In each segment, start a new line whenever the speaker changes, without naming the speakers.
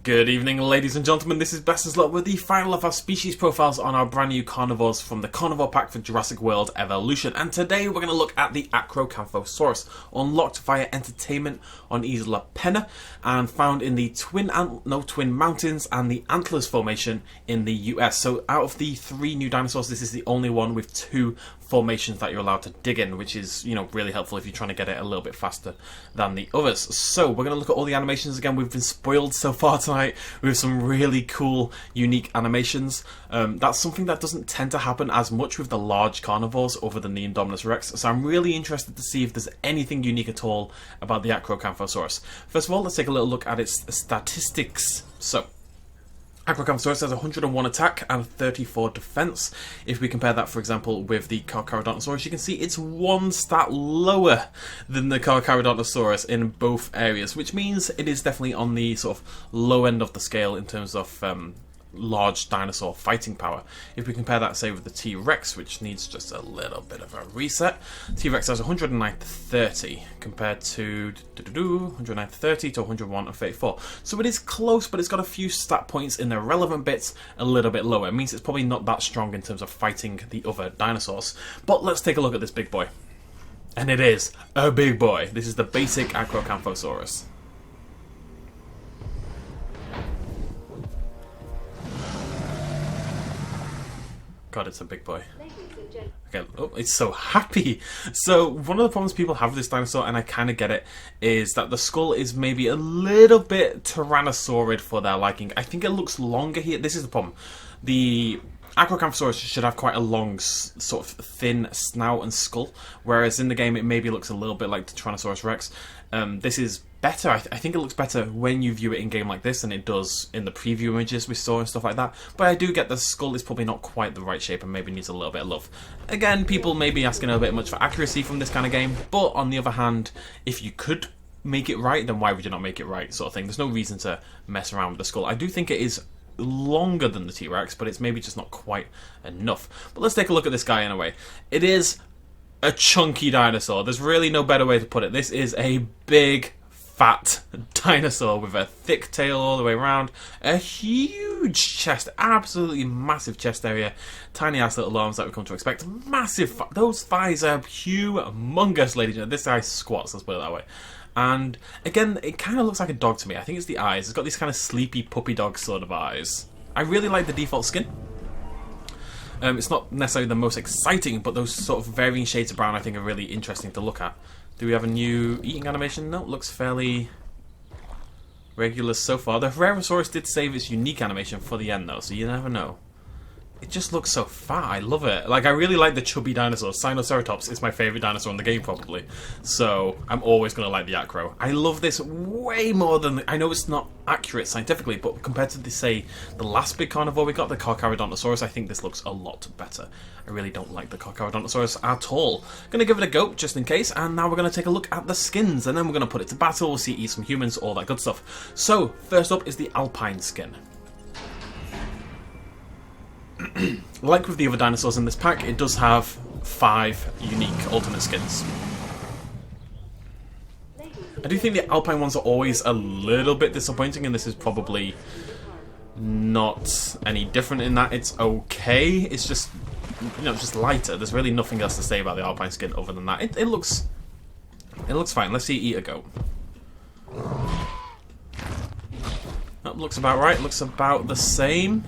Good evening, ladies and gentlemen. This is BestInSlot with the final of our species profiles on our brand new carnivores from the Carnivore Pack for Jurassic World Evolution. And today we're going to look at the Acrocanthosaurus, unlocked via entertainment on Isla Pena and found in the Twin Mountains and the Antlers Formation in the US. So out of the three new dinosaurs, this is the only one with two formations that you're allowed to dig in, which is, really helpful if you're trying to get it a little bit faster than the others. So we're going to look at all the animations again. We've been spoiled so far tonight with some really cool, unique animations. That's something that doesn't tend to happen as much with the large carnivores other than the Indominus Rex. So I'm really interested to see if there's anything unique at all about the Acrocanthosaurus. First of all, let's take a little look at its statistics. So Acrocanthosaurus has 101 attack and 34 defense. If we compare that, for example, with the Carcharodontosaurus, you can see it's one stat lower than the Carcharodontosaurus in both areas, which means it is definitely on the sort of low end of the scale in terms of large dinosaur fighting power. If we compare that, say, with the T-Rex, which needs just a little bit of a reset, T-Rex has 109 to 30 compared to 109 to 30 to 101 and 34. So it is close, but it's got a few stat points in the relevant bits a little bit lower. It means it's probably not that strong in terms of fighting the other dinosaurs. But let's take a look at this big boy. And it is a big boy. This is the basic Acrocanthosaurus. God, it's a big boy. Okay, oh, it's so happy. So one of the problems people have with this dinosaur, and I kind of get it, is that the skull is maybe a little bit tyrannosaurid for their liking. I think it looks longer here. This is the problem. The Acrocanthosaurus should have quite a long, sort of thin snout and skull, whereas in the game it maybe looks a little bit like the Tyrannosaurus Rex. This is better. I think it looks better when you view it in game like this than it does in the preview images we saw and stuff like that. But I do get the skull is probably not quite the right shape and maybe needs a little bit of love. Again, people may be asking a bit much for accuracy from this kind of game, but on the other hand, if you could make it right, then why would you not make it right, sort of thing. There's no reason to mess around with the skull. I do think it is longer than the T-Rex, but it's maybe just not quite enough. But let's take a look at this guy anyway. It is a chunky dinosaur. There's really no better way to put it. This is a big, fat dinosaur with a thick tail all the way around, a huge chest, absolutely massive chest area, tiny ass little arms that we come to expect, massive, those thighs are humongous, ladies and gentlemen. This guy squats, let's put it that way. And again, it kind of looks like a dog to me. I think it's the eyes. It's got these kind of sleepy puppy dog sort of eyes. I really like the default skin. It's not necessarily the most exciting, but those sort of varying shades of brown I think are really interesting to look at. Do we have a new eating animation? No, it looks fairly regular so far. The Velociraptor did save its unique animation for the end though, so you never know. It just looks so fat. I love it. Like, I really like the chubby dinosaurs. Spinosaurus is my favourite dinosaur in the game, probably. So, I'm always going to like the Acro. I love this way more than... I know it's not accurate scientifically, but compared to, say, the last big carnivore we got, the Carcharodontosaurus, I think this looks a lot better. I really don't like the Carcharodontosaurus at all. Gonna give it a go, just in case, and now we're going to take a look at the skins, and then we're going to put it to battle, we'll see it eat some humans, all that good stuff. So, first up is the Alpine skin. Like with the other dinosaurs in this pack, it does have 5 unique alternate skins. I do think the Alpine ones are always a little bit disappointing, and this is probably not any different in that. It's okay, it's just, just lighter. There's really nothing else to say about the Alpine skin other than that. It looks fine. Let's see it eat a goat. That looks about right, looks about the same.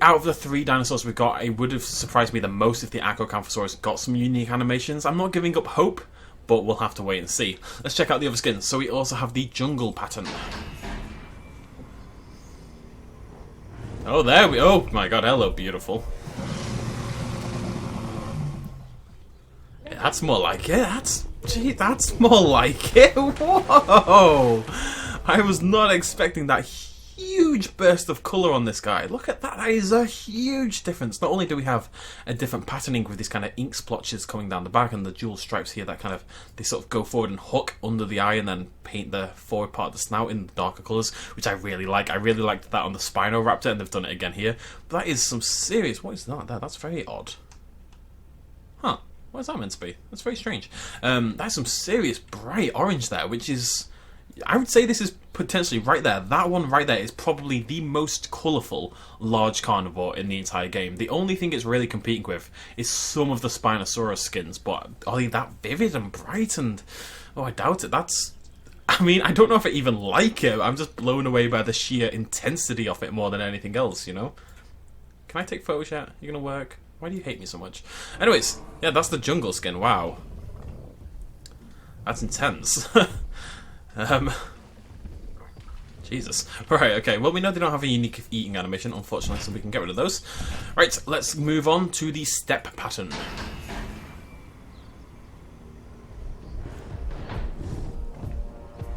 Out of the 3 dinosaurs we've got, it would have surprised me the most if the Acrocanthosaurus got some unique animations. I'm not giving up hope, but we'll have to wait and see. Let's check out the other skins. So we also have the jungle pattern. Oh, there we... Oh my god, hello, beautiful. Yeah, that's more like it. That's more like it. Whoa! I was not expecting that huge burst of colour on this guy. Look at that. That is a huge difference. Not only do we have a different patterning with these kind of ink splotches coming down the back and the dual stripes here that kind of, they sort of go forward and hook under the eye and then paint the forward part of the snout in darker colours, which I really like. I really liked that on the Spinosaurus, and they've done it again here. But that is some serious... What is that? That's very odd. Huh. What is that meant to be? That's very strange. That's some serious bright orange there, which is... I would say this is potentially right there. That one right there is probably the most colourful large carnivore in the entire game. The only thing it's really competing with is some of the Spinosaurus skins, but are they that vivid and bright? And oh, I doubt it. I mean, I don't know if I even like it. I'm just blown away by the sheer intensity of it more than anything else, you know? Can I take photos yet? You gonna work? Why do you hate me so much? Anyways, yeah, that's the jungle skin. Wow. That's intense. Jesus. Right, okay. Well, we know they don't have a unique eating animation, unfortunately, so we can get rid of those. Right, let's move on to the step pattern.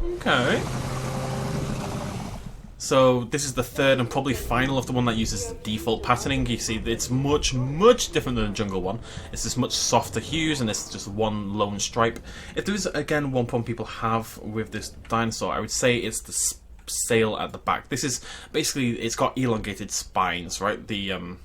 Okay. So this is the third and probably final of the one that uses the default patterning. You see, it's much, much different than the jungle one. It's this much softer hues, and it's just one lone stripe. If there is, again, one problem people have with this dinosaur, I would say it's the sail at the back. This is basically, it's got elongated spines, right? The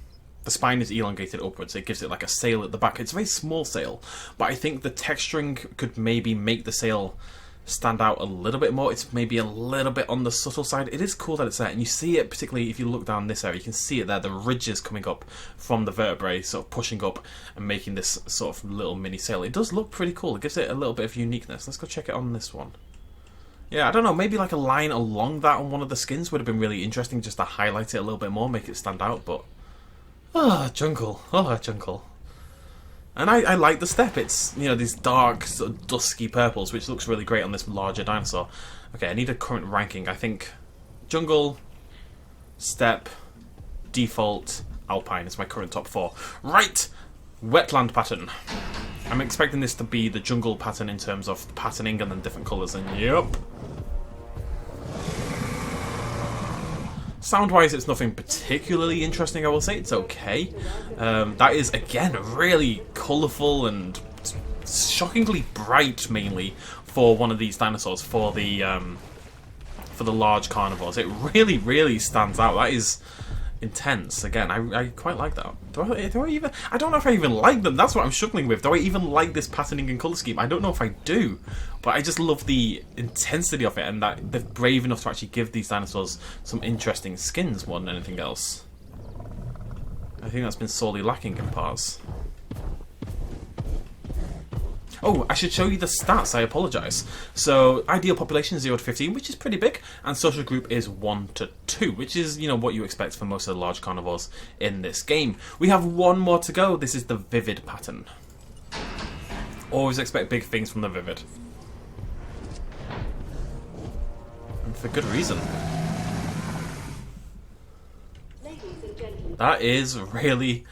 spine is elongated upwards. It gives it like a sail at the back. It's a very small sail, but I think the texturing could maybe make the sail stand out a little bit more. It's maybe a little bit on the subtle side. It is cool that it's there, and you see it particularly if you look down this area. You can see it there, the ridges coming up from the vertebrae, sort of pushing up and making this sort of little mini sail. It does look pretty cool. It gives it a little bit of uniqueness. Let's go check it on this one. Yeah, I don't know, maybe like a line along that on one of the skins would have been really interesting, just to highlight it a little bit more, make it stand out, but jungle. Oh, jungle. And I like the step. It's, you know, these dark, sort of dusky purples, which looks really great on this larger dinosaur. Okay, I need a current ranking. I think jungle, step, default, alpine is my current top 4. Right, wetland pattern. I'm expecting this to be the jungle pattern in terms of the patterning and then different colours, and yep. Sound-wise, it's nothing particularly interesting, I will say. It's okay. That is, again, really colourful and shockingly bright, mainly, for one of these dinosaurs, for the large carnivores. It really, really stands out. That is intense. Again, I quite like that. Do I even... I don't know if I even like them. That's what I'm struggling with. Do I even like this patterning and colour scheme? I don't know if I do. But I just love the intensity of it, and that they're brave enough to actually give these dinosaurs some interesting skins more than anything else. I think that's been sorely lacking in parts. Oh, I should show you the stats, I apologise. So, ideal population 0 to 15, which is pretty big, and social group is 1 to 2, which is, you know, what you expect for most of the large carnivores in this game. We have one more to go. This is the vivid pattern. Always expect big things from the vivid. And for good reason. That is really...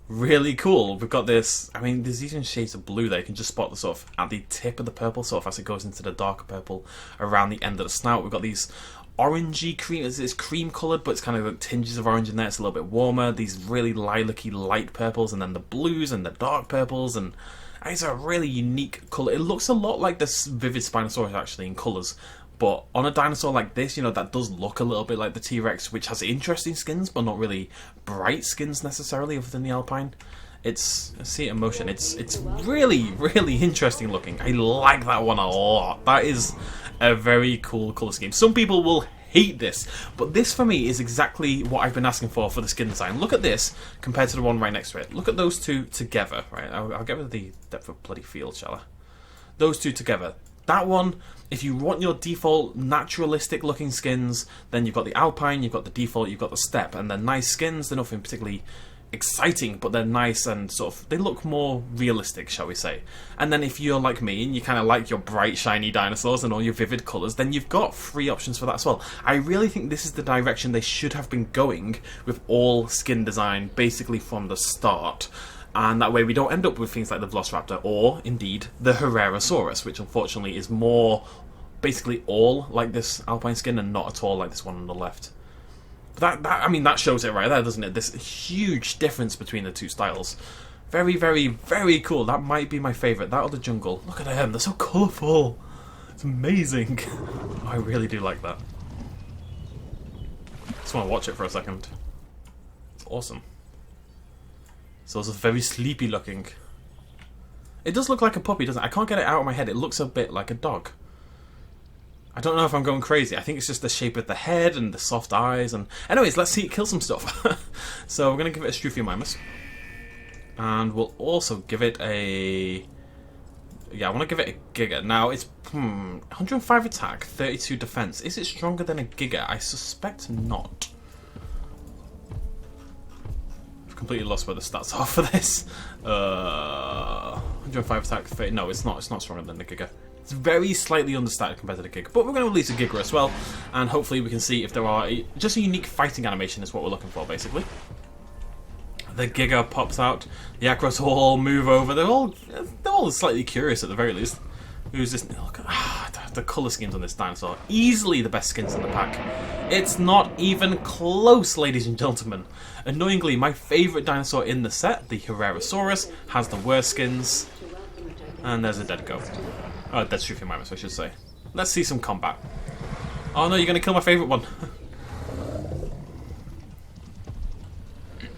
really cool. We've got this, I mean, there's even shades of blue there. You can just spot the sort of, at the tip of the purple, sort of as it goes into the darker purple around the end of the snout. We've got these orangey cream, it's cream coloured, but it's kind of like tinges of orange in there. It's a little bit warmer. These really lilac-y light purples, and then the blues and the dark purples, and it's a really unique colour. It looks a lot like this vivid Spinosaurus actually in colours. But on a dinosaur like this, you know, that does look a little bit like the T-Rex, which has interesting skins, but not really bright skins necessarily, other than the Alpine. I see it in motion. It's really, really interesting looking. I like that one a lot. That is a very cool colour scheme. Some people will hate this, but this for me is exactly what I've been asking for the skin design. Look at this compared to the one right next to it. Look at those two together. Right, I'll get rid of the depth of bloody field, shall I? Those two together. That one, if you want your default naturalistic looking skins, then you've got the Alpine, you've got the default, you've got the Step, and they're nice skins. They're nothing particularly exciting, but they're nice and sort of, they look more realistic, shall we say. And then if you're like me and you kind of like your bright shiny dinosaurs and all your vivid colours, then you've got 3 options for that as well. I really think this is the direction they should have been going with all skin design basically from the start. And that way we don't end up with things like the Velociraptor or, indeed, the Herrerasaurus, which unfortunately is more basically all like this Alpine skin and not at all like this one on the left. But I mean, that shows it right there, doesn't it? This huge difference between the two styles. Very, very, very cool. That might be my favourite. That or the jungle. Look at them. They're so colourful. It's amazing. Oh, I really do like that. Just want to watch it for a second. It's awesome. So it's very sleepy looking. It does look like a puppy, doesn't it? I can't get it out of my head. It looks a bit like a dog. I don't know if I'm going crazy. I think it's just the shape of the head and the soft eyes. And anyways, let's see it kill some stuff. So we're going to give it a Struthiomimus. And we'll also give it a... Yeah, I want to give it a Giga. Now, it's 105 attack, 32 defense. Is it stronger than a Giga? I suspect not. I've completely lost where the stats are for this. 105 attack, 30... No, it's not stronger than the Giga. It's very slightly understated compared to the Giga. But we're going to release a Giga as well. And hopefully we can see if there are... Just a unique fighting animation is what we're looking for, basically. The Giga pops out. The Acros all move over. They're all slightly curious at the very least. Who's this? Look at the colour schemes on this dinosaur. Easily the best skins in the pack. It's not even close, ladies and gentlemen. Annoyingly, my favourite dinosaur in the set, the Herrerasaurus, has the worst skins. And there's a dead goat. Oh, dead Struthiomimus, I should say. Let's see some combat. Oh no, you're going to kill my favourite one.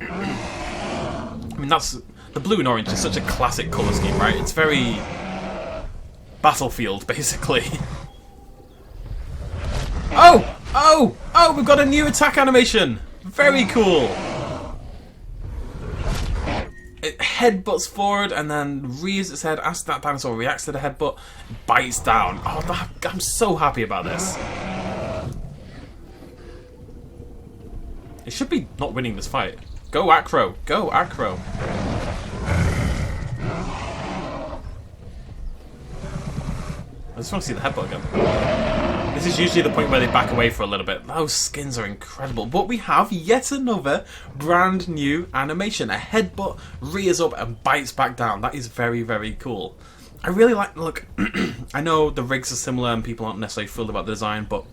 I mean, that's... The blue and orange is such a classic colour scheme, right? It's very... Battlefield, basically. Oh! Oh! Oh! We've got a new attack animation! Very cool! It headbutts forward and then rears its head as that dinosaur reacts to the headbutt, bites down. Oh, I'm so happy about this. It should be not winning this fight. Go Acro! Go Acro! I just want to see the headbutt again. This is usually the point where they back away for a little bit. Those skins are incredible. But we have yet another brand new animation. A headbutt rears up and bites back down. That is very, very cool. I really like... Look, I know the rigs are similar and people aren't necessarily thrilled about the design, but...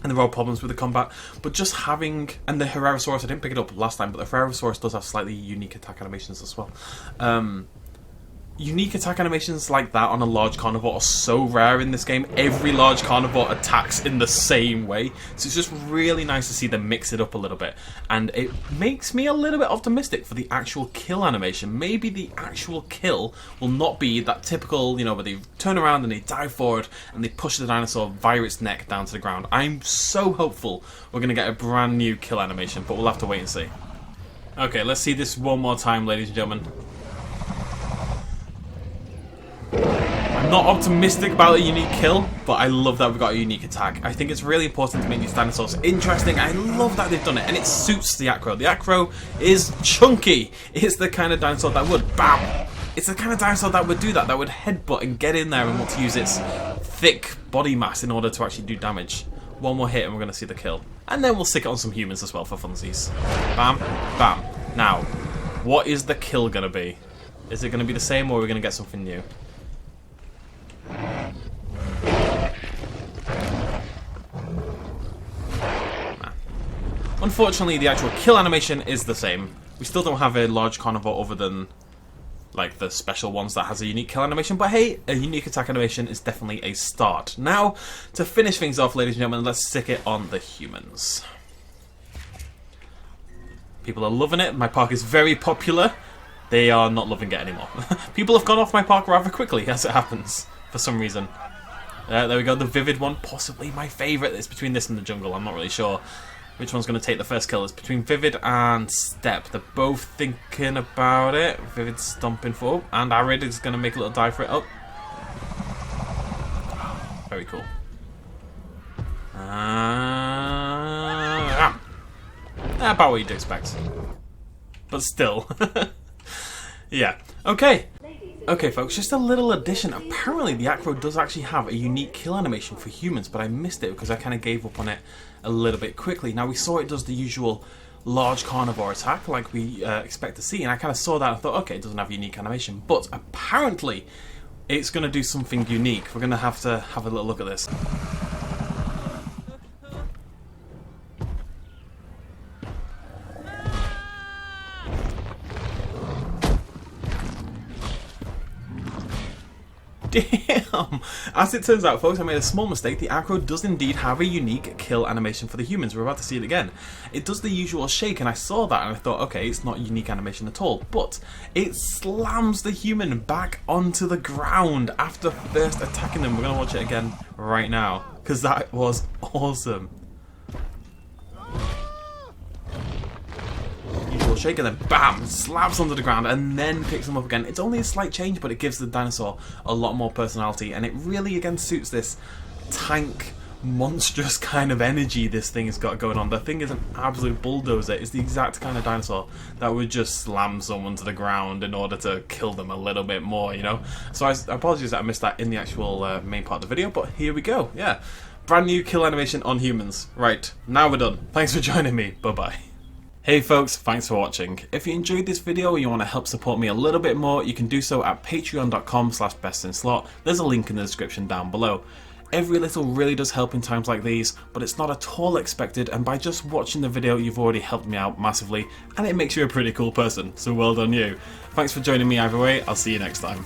And there are problems with the combat, but just having... And the Herrerasaurus, I didn't pick it up last time, but the Herrerasaurus does have slightly unique attack animations as well. Unique attack animations like that on a large carnivore are so rare in this game. Every large carnivore attacks in the same way. So it's just really nice to see them mix it up a little bit. And it makes me a little bit optimistic for the actual kill animation. Maybe the actual kill will not be that typical, you know, where they turn around and they dive forward and they push the dinosaur via its neck down to the ground. I'm so hopeful we're going to get a brand new kill animation, but we'll have to wait and see. Okay, let's see this one more time, ladies and gentlemen. I'm not optimistic about a unique kill, but I love that we've got a unique attack. I think it's really important to make these dinosaurs interesting. I love that they've done it, and it suits the Acro. The Acro is chunky. It's the kind of dinosaur that would BAM! It's the kind of dinosaur that would do that would headbutt and get in there and want to use its thick body mass in order to actually do damage. One more hit and we're going to see the kill. And then we'll stick it on some humans as well for funsies. Bam, bam. Now, what is the kill going to be? Is it going to be the same or are we going to get something new? Unfortunately, the actual kill animation is the same. We still don't have a large carnivore other than like the special ones that has a unique kill animation, but hey, a unique attack animation is definitely a start. Now, to finish things off, ladies and gentlemen, let's stick it on the humans. People are loving it. My park is very popular. They are not loving it anymore. People have gone off my park rather quickly, as it happens, for some reason. There we go, the vivid one, possibly my favourite. It's between this and the jungle, I'm not really sure which one's going to take the first kill. It's between Vivid and Step. They're both thinking about it. Vivid's stomping forward, and Arid is going to make a little dive for it. Oh. Very cool. About what you'd expect. But still. Yeah. Okay. Okay, folks, just a little addition. Apparently, the Acro does actually have a unique kill animation for humans, but I missed it because I kind of gave up on it a little bit quickly. Now, we saw it does the usual large carnivore attack like we expect to see, and I kind of saw that and thought, okay, it doesn't have a unique animation, but apparently it's going to do something unique. We're going to have a little look at this. damn! As it turns out, folks, I made a small mistake. The Acro does indeed have a unique kill animation for the humans. We're about to see it again. It does the usual shake, and I saw that and I thought, okay, it's not a unique animation at all. But it slams the human back onto the ground after first attacking them. We're going to watch it again right now, because that was awesome. Usual shake, and then bam, slaps onto the ground and then picks them up again. It's only a slight change, but it gives the dinosaur a lot more personality, and it really again suits this tank, monstrous kind of energy this thing has got going on. The thing is an absolute bulldozer. It's the exact kind of dinosaur that would just slam someone to the ground in order to kill them a little bit more, you know. So I apologize that I missed that in the actual main part of the video, but here we go. Yeah, brand new kill animation on humans. Right, now we're done. Thanks for joining me. Bye bye. Hey folks, thanks for watching. If you enjoyed this video and you want to help support me a little bit more, you can do so at patreon.com/bestinslot. There's a link in the description down below. Every little really does help in times like these, but it's not at all expected, and by just watching the video you've already helped me out massively, and it makes you a pretty cool person, so well done you. Thanks for joining me either way, I'll see you next time.